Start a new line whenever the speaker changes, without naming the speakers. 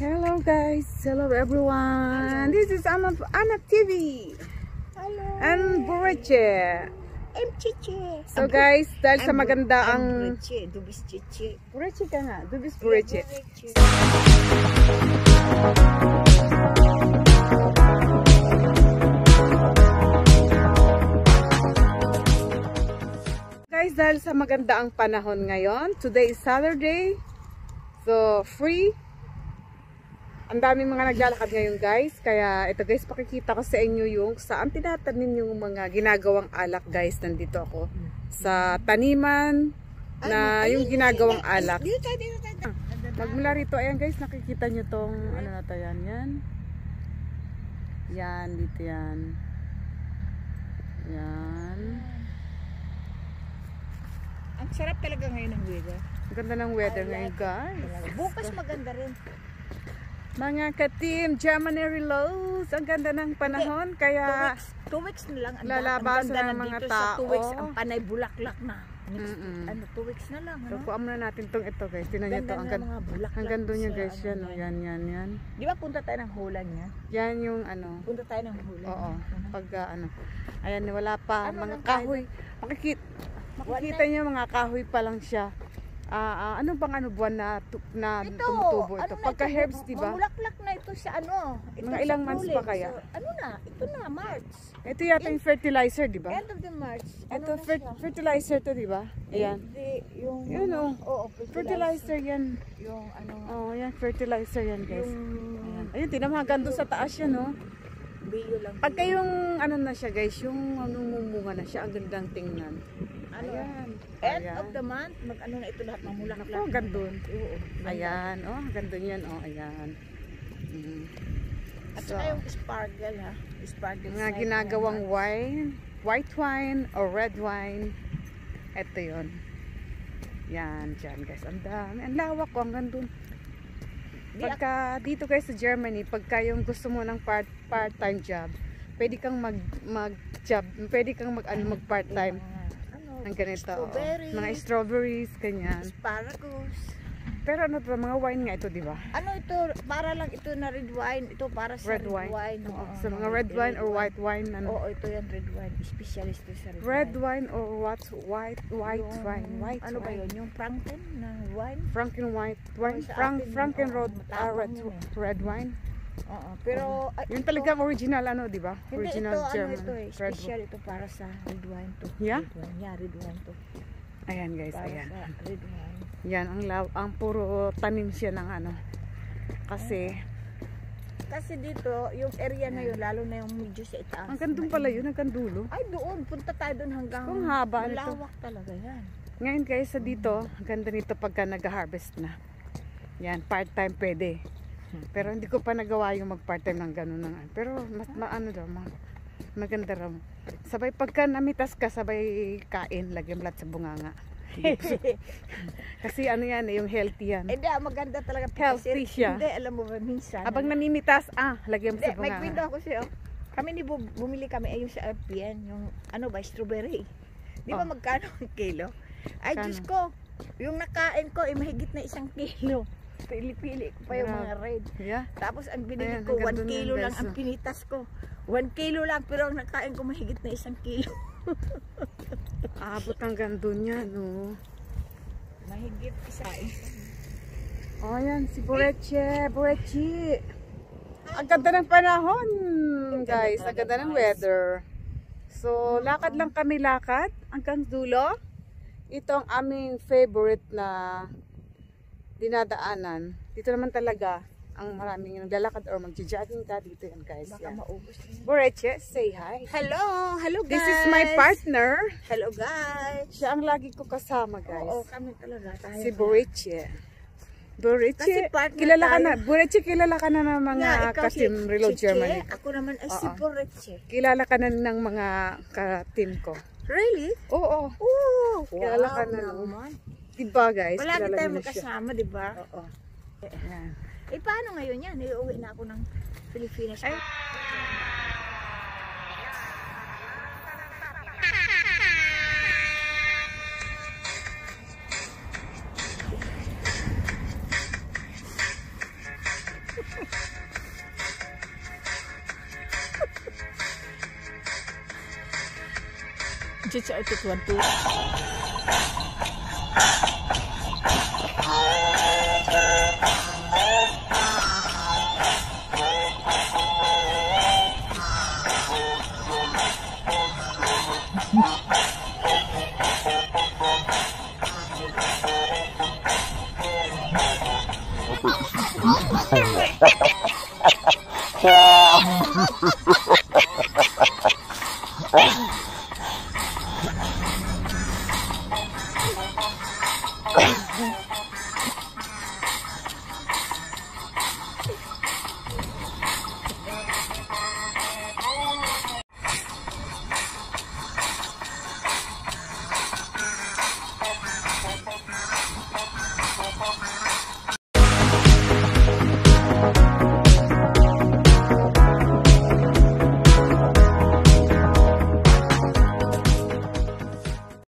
Hello guys, hello everyone. This is Anak TV.
Hello.
And Bureche.
I'm Chichi.
So guys, dahil sa maganda ang
Bureche, Dubis Chichi.
Bureche ka nga, Dubis Bureche. Guys, dahil sa maganda ang panahon ngayon, today is Saturday. So, free. Ang daming mga naglalakad ngayon guys. Kaya ito guys, pakikita ko sa inyo yung saan tinatanim yung mga ginagawang alak guys. Nandito ako sa taniman na yung ginagawang alak. Magmula rito, ayan guys, nakikita nyo tong ano na to, yan. Yan, dito yan. Yan.
Ang sarap talaga ngayon ng weather.
Ang ganda ng weather ngayon guys.
Bukas maganda rin.
Mga ka-team, Germany Reloads. Ang ganda ng panahon. Kaya
2 weeks na lang.
lalabasan ng mga tao.
Sa 2 weeks, ang panay bulaklak na. Ano, 2 weeks na lang.
So, kuha muna natin itong ito guys. Tinan nyo ito. Ang ganda nyo guys. Yan, oh, yan.
Di ba punta tayo ng hulan niya?
Yan yung ano.
Punta tayo ng hulan.
Oo. Pag ano. Ayan, wala pa.
Ano
Mga kahoy. Makikita nyo mga kahoy pa lang siya. Ano bang buwan na tumutubo ito? Pagka herbs, di ba?
Mamulaklak na ito sa ano. Ito
mga ilang months pa kaya?
So, ano na? Ito na, March.
Ito yata yung fertilizer, di ba?
End of the March.
Ito fertilizer to, di ba? Ayan.
Yung
Yun o.
Oo,
Fertilizer yan.
Yung ano.
Oh, yan. Fertilizer yan guys.
Yung
Ayun, tinamagan doon sa taas yan, no?
bio lang.
Pagka yung ano na siya guys, yung mumunga na siya, ang gandang tingnan.
Ano?
Ayan.
End of the month, mag-ano na ito lahat, mamulaklak.
Ako, gandun.
Oo.
Ayan, oh, gandun yan, oh, ayan.
At
So,
saka yung sparkle ha. Sparkle
mga ginagawang wine, white wine or red wine. Ito yun. Yan, dyan guys. Ang dami. Ang lawak ko, hanggang dun. Pagka dito guys sa Germany, pagka yung gusto mo ng part-time job, pwede kang mag-job, pwede kang mag-part-time. Ang ganito.
Strawberries.
Mga strawberries, ganyan.
Asparagus.
Pero ano to, mga wine nga ito, di ba?
Ano ito? Para lang ito na red wine. Ito para sa
Red wine.
Oo,
So mga red wine or white wine, ano?
Oo, ito yan red wine. Specialist ito sa red
Red
wine.
wine or what? White wine. White
Ano ba
wine.
yun? Yung Franken na wine?
Franken white wine.
Sa atin,
Franken
oo,
red,
matapang yun
red wine.
Oo. Pero
Yun talagang original ano, di ba?
hindi,
Original
ito,
German.
ano ito eh.
Red
Special ito para sa red wine to.
Yeah?
Red wine. Yeah, red wine to.
Ayan guys,
Para
ayan.
sa red wine.
Yan, ang puro tanim siya ng ano. Kasi,
Dito, yung area na yun, lalo na yung medyo sa itaas.
hanggang doon pala yun, hanggang dulo.
Ay, doon. Punta tayo doon hanggang
Kung haba nito.
malawak talaga yan.
Ngayon guys, sa dito, ang ganda nito pagka nag-harvest na. Yan, part-time pwede. Pero hindi ko pa nagawa yung mag-part-time ng ganun. Pero maganda raw. Sabay pagka namitas ka, sabay kain, lagyan lahat sa bunganga. Kasi ano yan, yung healthy yan.
Hindi, maganda talaga.
Healthy siya.
Hindi, alam mo ba, minsan.
Habang namimitas, lagyan mo
Hindi,
sa
may
bunganga.
kwento ako sa'yo. Kami bumili kami ayun sa FPN, yung ano ba, strawberry. Di ba magkano ang kilo? Ay,
Kano?
Diyos ko, yung nakain ko, mahigit na 1 kilo. Pili-pili ko pa yung mga red.
Yeah.
Tapos ang binili
Ayan,
ko,
hanggang
1
dun
kilo
yan,
lang
guys,
ang pinitas ko. 1 kilo lang, pero ang nakain ko mahigit na 1 kilo.
Aabot hanggang dun yan, no.
Mahigit isa.
Oh, yan, si Bureche. Ang ganda ng panahon, guys. Ang ganda ng weather. So, lakad lang kami hanggang dulo. Ito ang aming favorite na dinadaanan. Dito naman talaga ang maraming naglalakad or magja-jogging ka dito yan, guys.
Baka
Yan.
maubos.
Bureche, say hi.
Hello guys.
This is my partner.
Hello guys.
Siya ang lagi ko kasama, guys.
Oo, kami talaga.
Si Bureche. Bureche,
Kasi partner
kilala ka
tayo.
na. Bureche, kilala ka na ng mga
ikaw
ka-team Reload
Chiche,
Germany.
Ako naman ay si Bureche.
Kilala ka na ng mga ka-team ko.
Really?
Oo.
Oo.
Kilala ka na.
naman.
Diba, guys?
Palagi
Kilala
tayo
niyo na siya.
magkasama, di ba?
Oo. Yan.
Eh, paano ngayon yan? Iuwi na ako ng Pilipinas. Ay, Just I took one too.
Apa